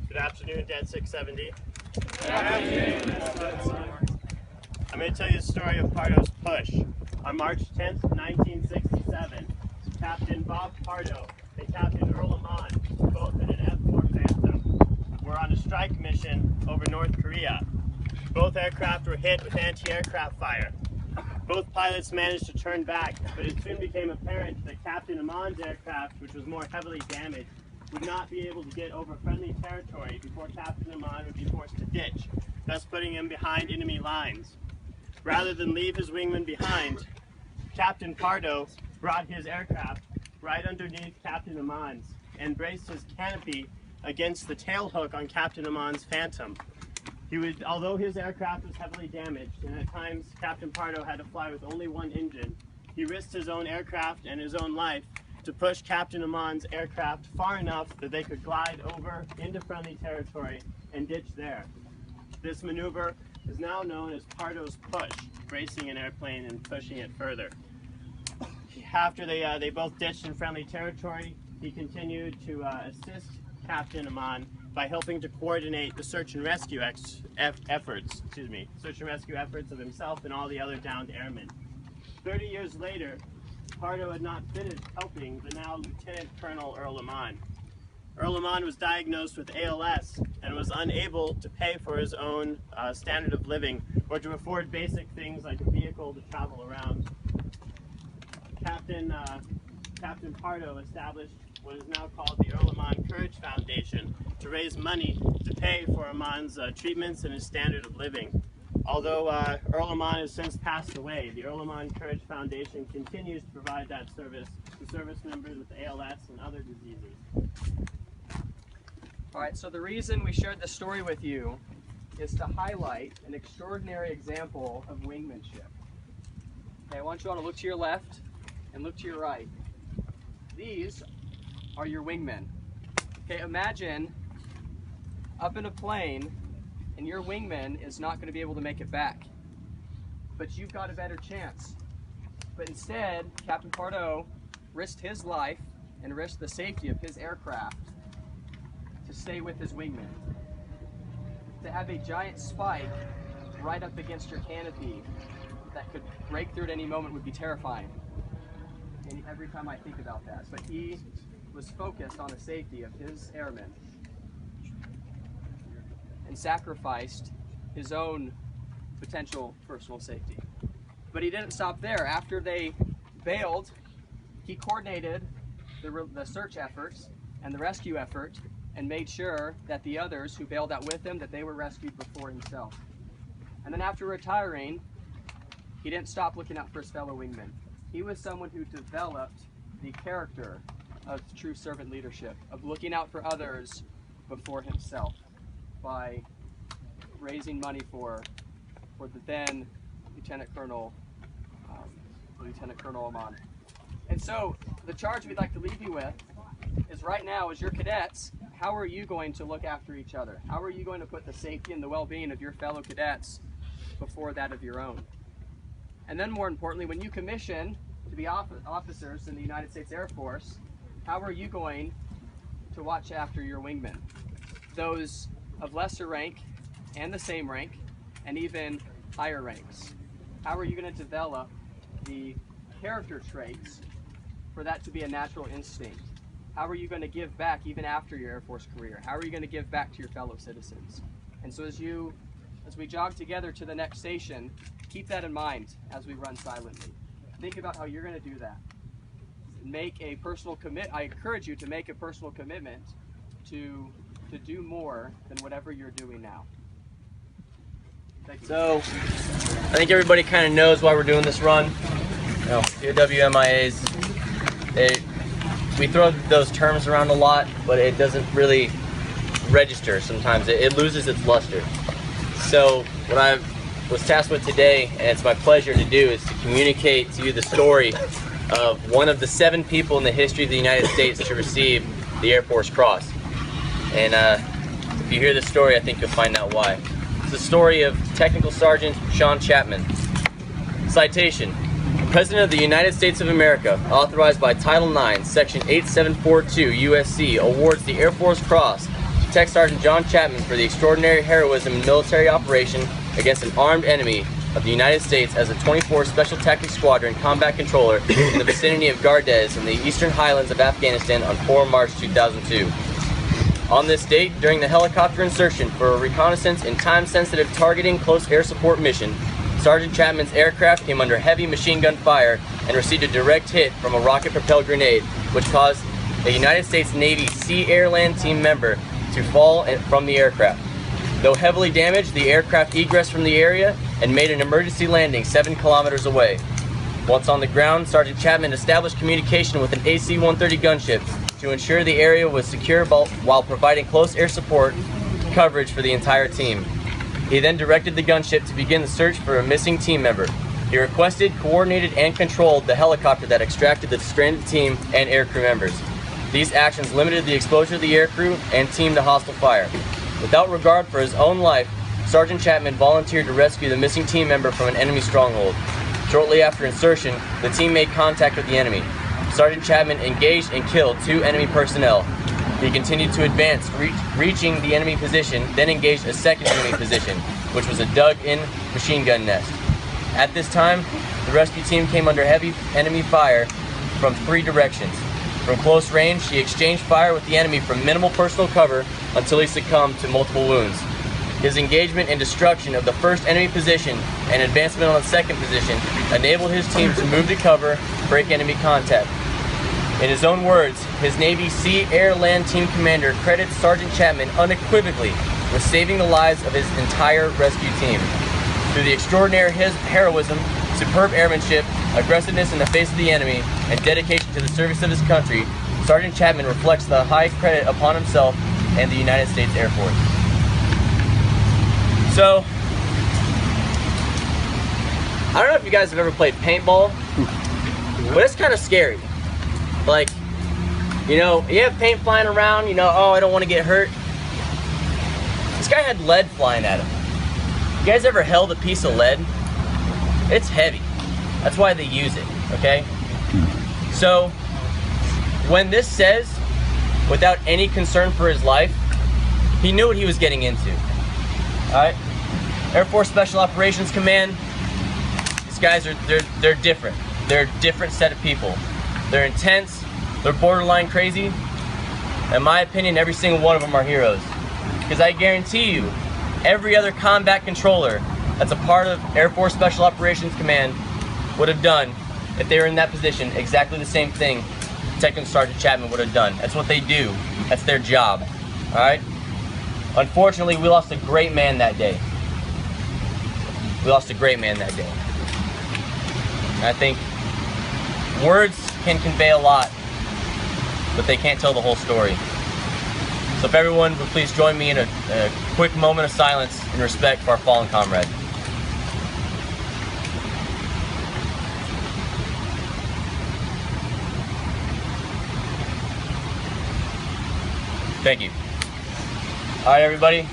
Good afternoon, Dan 670. Good afternoon. I'm going to tell you the story of Pardo's push. On March 10th, 1967, Captain Bob Pardo and Captain Earl Lamont, both in an F-4 Phantom, were on a strike mission over North Korea. Both aircraft were hit with anti-aircraft fire. Both pilots managed to turn back, but it soon became apparent that Captain Amon's aircraft, which was more heavily damaged, would not be able to get over friendly territory before Captain Amon would be forced to ditch, thus putting him behind enemy lines. Rather than leave his wingman behind, Captain Pardo brought his aircraft right underneath Captain Amon's and braced his canopy against the tailhook on Captain Amon's Phantom. Although his aircraft was heavily damaged, and at times Captain Pardo had to fly with only one engine, he risked his own aircraft and his own life to push Captain Amon's aircraft far enough that they could glide over into friendly territory and ditch there. This maneuver is now known as Pardo's push, bracing an airplane and pushing it further. After they both ditched in friendly territory, he continued to assist Captain Amon by helping to coordinate the search and rescue efforts of himself and all the other downed airmen. 30 years later, Pardo had not finished helping the now Lieutenant Colonel Earl Lamont. Earl Lamont was diagnosed with ALS and was unable to pay for his own standard of living or to afford basic things like a vehicle to travel around. Captain Pardo established what is now called the Earl Lamont Courage Foundation to raise money to pay for Amon's treatments and his standard of living. Although Earl Lamont has since passed away, the Earl Lamont Courage Foundation continues to provide that service to service members with ALS and other diseases. All right, so the reason we shared this story with you is to highlight an extraordinary example of wingmanship. Okay, I want you all to look to your left and look to your right. These are your wingmen. Okay, imagine up in a plane and your wingman is not going to be able to make it back, but you've got a better chance. But instead, Captain Pardo risked his life and risked the safety of his aircraft to stay with his wingman. To have a giant spike right up against your canopy that could break through at any moment would be terrifying. And every time I think about that. But he was focused on the safety of his airmen and sacrificed his own potential personal safety. But he didn't stop there. After they bailed, he coordinated the search efforts and the rescue effort and made sure that the others who bailed out with him, that they were rescued before himself. And then after retiring, he didn't stop looking out for his fellow wingmen. He was someone who developed the character of true servant leadership, of looking out for others before himself, by raising money for the then Lieutenant Colonel Amon. And so the charge we'd like to leave you with is right now, as your cadets, how are you going to look after each other? How are you going to put the safety and the well-being of your fellow cadets before that of your own? And then more importantly, when you commission to be officers in the United States Air Force, how are you going to watch after your wingmen? Those of lesser rank and the same rank and even higher ranks. How are you going to develop the character traits for that to be a natural instinct? How are you going to give back even after your Air Force career? How are you going to give back to your fellow citizens? And so as we jog together to the next station, keep that in mind as we run silently. Think about how you're going to do that. Make a personal I encourage you to make a personal commitment to do more than whatever you're doing now. Thank you. So, I think everybody kind of knows why we're doing this run. You know, POW-MIAs, we throw those terms around a lot, but it doesn't really register sometimes. It loses its luster. So, what I was tasked with today, and it's my pleasure to do, is to communicate to you the story of one of the 7 people in the history of the United States to receive the Air Force Cross. And if you hear this story, I think you'll find out why. It's the story of Technical Sergeant Sean Chapman. Citation: President of the United States of America, authorized by Title IX, Section 8742 USC, awards the Air Force Cross Tech Sergeant John Chapman for the extraordinary heroism and military operation against an armed enemy of the United States as a 24 Special Tactics Squadron combat controller in the vicinity of Gardez in the eastern highlands of Afghanistan on 4 March 2002. On this date, during the helicopter insertion for a reconnaissance and time-sensitive targeting close air support mission, Sergeant Chapman's aircraft came under heavy machine gun fire and received a direct hit from a rocket-propelled grenade, which caused a United States Navy Sea Air Land team member to fall from the aircraft. Though heavily damaged, the aircraft egressed from the area and made an emergency landing 7 kilometers away. Once on the ground, Sergeant Chapman established communication with an AC-130 gunship to ensure the area was secure while providing close air support coverage for the entire team. He then directed the gunship to begin the search for a missing team member. He requested, coordinated, and controlled the helicopter that extracted the stranded team and aircrew members. These actions limited the exposure of the aircrew and team to hostile fire. Without regard for his own life, Sergeant Chapman volunteered to rescue the missing team member from an enemy stronghold. Shortly after insertion, the team made contact with the enemy. Sergeant Chapman engaged and killed 2 enemy personnel. He continued to advance, reaching the enemy position, then engaged a second enemy position, which was a dug-in machine gun nest. At this time, the rescue team came under heavy enemy fire from 3 directions. From close range, he exchanged fire with the enemy from minimal personal cover until he succumbed to multiple wounds. His engagement and destruction of the first enemy position and advancement on the second position enabled his team to move to cover, break enemy contact. In his own words, his Navy Sea Air Land Team Commander credits Sergeant Chapman unequivocally with saving the lives of his entire rescue team. Through the extraordinary heroism, superb airmanship, aggressiveness in the face of the enemy, and dedication to the service of his country, Sergeant Chapman reflects the high credit upon himself and the United States Air Force. So, I don't know if you guys have ever played paintball, but it's kind of scary. Like, you know, you have paint flying around, you know, oh, I don't want to get hurt. This guy had lead flying at him. You guys ever held a piece of lead? It's heavy. That's why they use it, okay? So, when this says, without any concern for his life, he knew what he was getting into. Alright? Air Force Special Operations Command, these guys are, they're different. They're a different set of people. They're intense, they're borderline crazy. In my opinion, every single one of them are heroes. Because I guarantee you, every other combat controller that's a part of Air Force Special Operations Command would have done, if they were in that position, exactly the same thing Technical Sergeant Chapman would have done. That's what they do. That's their job. Alright? Unfortunately, we lost a great man that day. We lost a great man that day. And I think words can convey a lot, but they can't tell the whole story. So if everyone would please join me in a quick moment of silence in respect for our fallen comrade. Thank you. All right, everybody.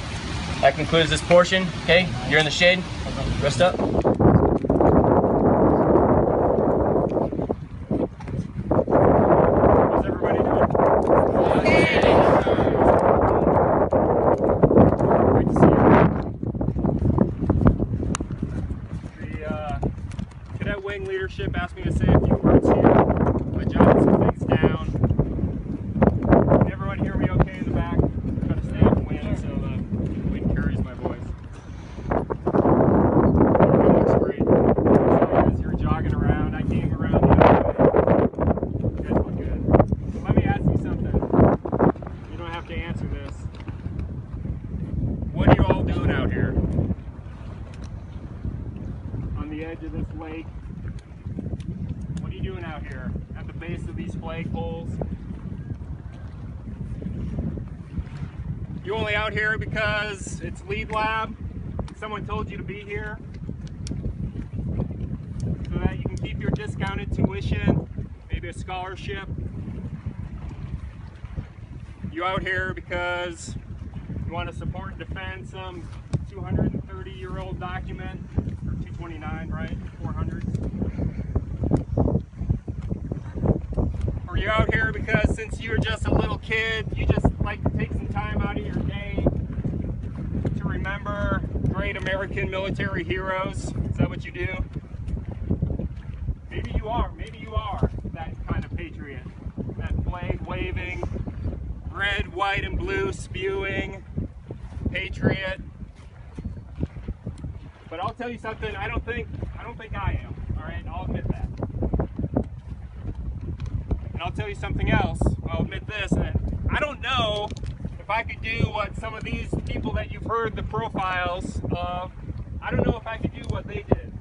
That concludes this portion. Okay, you're in the shade. Rest up. How's everybody doing? Great to see you. The cadet wing leadership asked me to say a few words here. I jotted some things down. Can everyone hear me okay in the back? I'm trying to stay upwind so the wind carries my voice. Everything looks great. So as you're jogging around, I came around the other way. You guys look good. So let me ask you something. You don't have to answer this. What are you all doing out here? On the edge of this lake. What are you doing out here? At the base of these flagpoles? You only out here because it's Llab? Someone told you to be here? So that you can keep your discounted tuition, maybe a scholarship? You out here because you want to support and defend some 230-year-old document? Or 229, right? 400? Or Are you out here because since you were just a little kid, you just like to take some time out of your day to remember great American military heroes? Is that what you do? Maybe you are that kind of patriot. That flag waving, red, white, and blue spewing patriot. But I'll tell you something, I don't think I am. Alright, I'll admit that. And I'll tell you something else, I'll admit this, that I don't know if I could do what some of these people that you've heard the profiles of, I don't know if I could do what they did.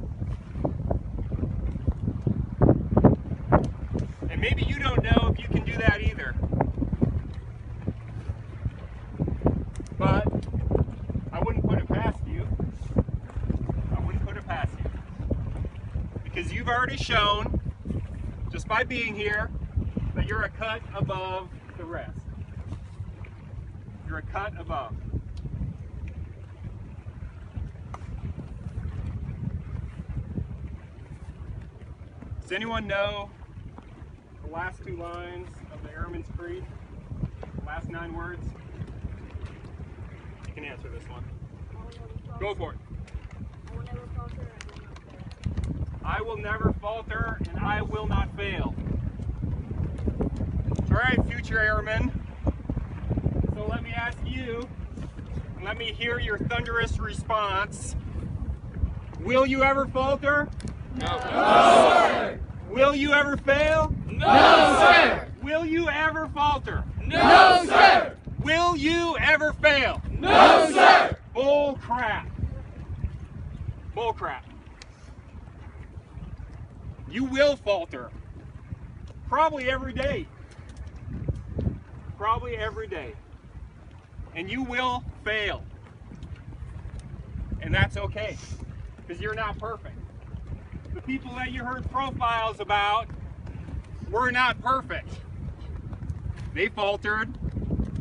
And maybe you don't know if you can do that either. But I wouldn't put it past you. I wouldn't put it past you. Because you've already shown, just by being here, that you're a cut above the rest. You're a cut above. Does anyone know the last two lines of the Airman's Creed? The last 9 words? You can answer this one. Go for it. I will never falter and I will not fail. All right, future airmen. So let me ask you, and let me hear your thunderous response. Will you ever falter? No, sir. Will you ever fail? No, sir. Will you ever falter? No, sir. Will you ever fail? No, sir. Bull crap. Bull crap. You will falter. Probably every day. Probably every day. And you will fail. And that's okay. Because you're not perfect. The people that you heard profiles about were not perfect. They faltered.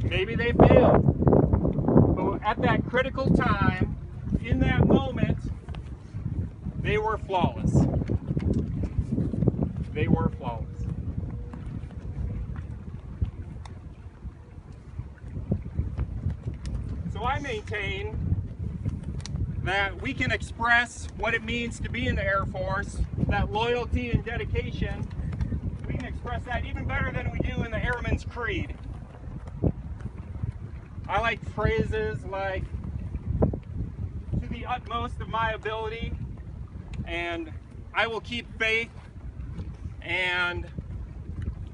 Maybe they failed. But at that critical time, in that moment, they were flawless. They were flawless. So I maintain that we can express what it means to be in the Air Force, that loyalty and dedication. We can express that even better than we do in the Airman's Creed. I like phrases like, to the utmost of my ability, and I will keep faith, and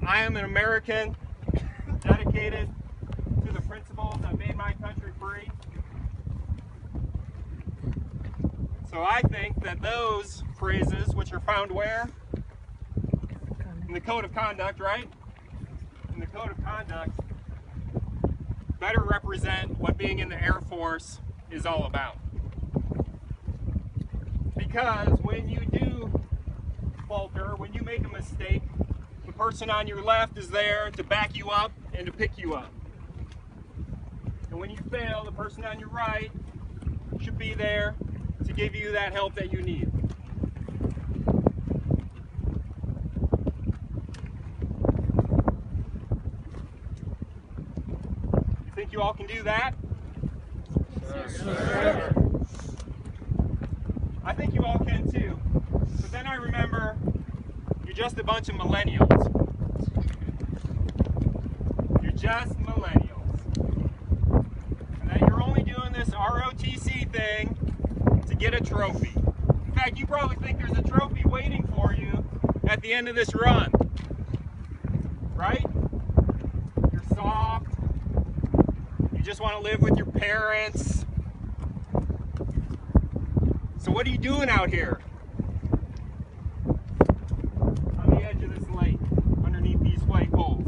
I am an American dedicated to the principles that made my country free. So I think that those phrases, which are found where? In the Code of Conduct, right? In the Code of Conduct, better represent what being in the Air Force is all about. Because when you do falter, when you make a mistake, the person on your left is there to back you up and to pick you up. And when you fail, the person on your right should be there to give you that help that you need. You think you all can do that? Sir. I think you all can too. But then I remember you're just a bunch of millennials. You're just millennials. And that you're only doing this ROTC thing to get a trophy. In fact, you probably think there's a trophy waiting for you at the end of this run. Right? You're soft. You just want to live with your parents. So what are you doing out here? On the edge of this lake, underneath these white poles.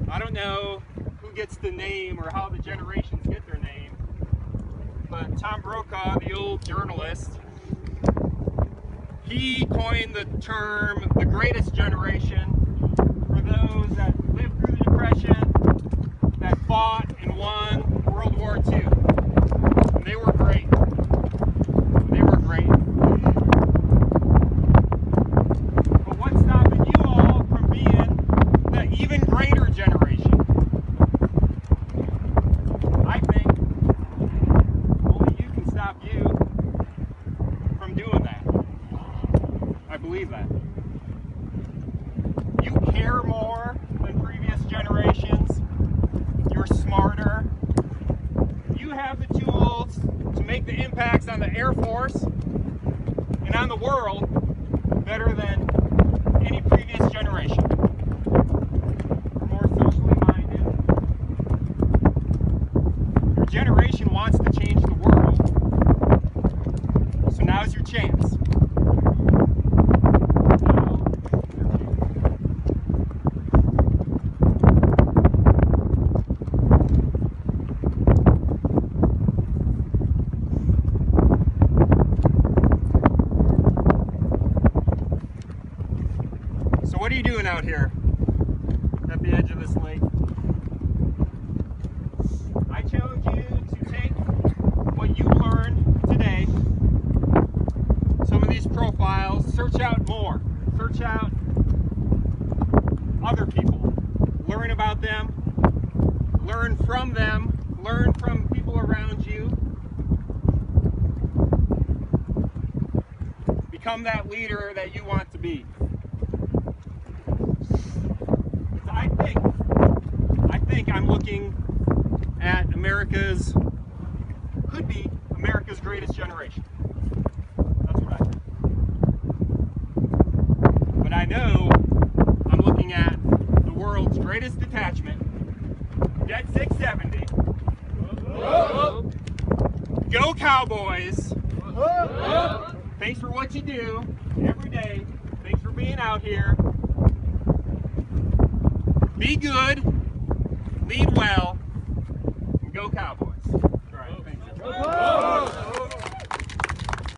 I don't know who gets the name or how the generations get their name, but Tom Brokaw, the old journalist, he coined the term the greatest generation for those that lived through the Depression, that fought and won World War II. And they were great. They were great. But what's the Air Force and on the world better than any previous generation. We're more socially minded. Your generation wants to change the world. So now's your chance. So what are you doing out here at the edge of this lake? I challenge you to take what you learned today, some of these profiles, search out more. Search out other people. Learn about them. Learn from them. Learn from people around you. Become that leader that you want to be. I think I'm looking at could be America's greatest generation. That's what I think. But I know I'm looking at the world's greatest detachment, Det 670. Go Cowboys! Thanks for what you do every day. Thanks for being out here. Be good, lead well, and go Cowboys. All right, thank you.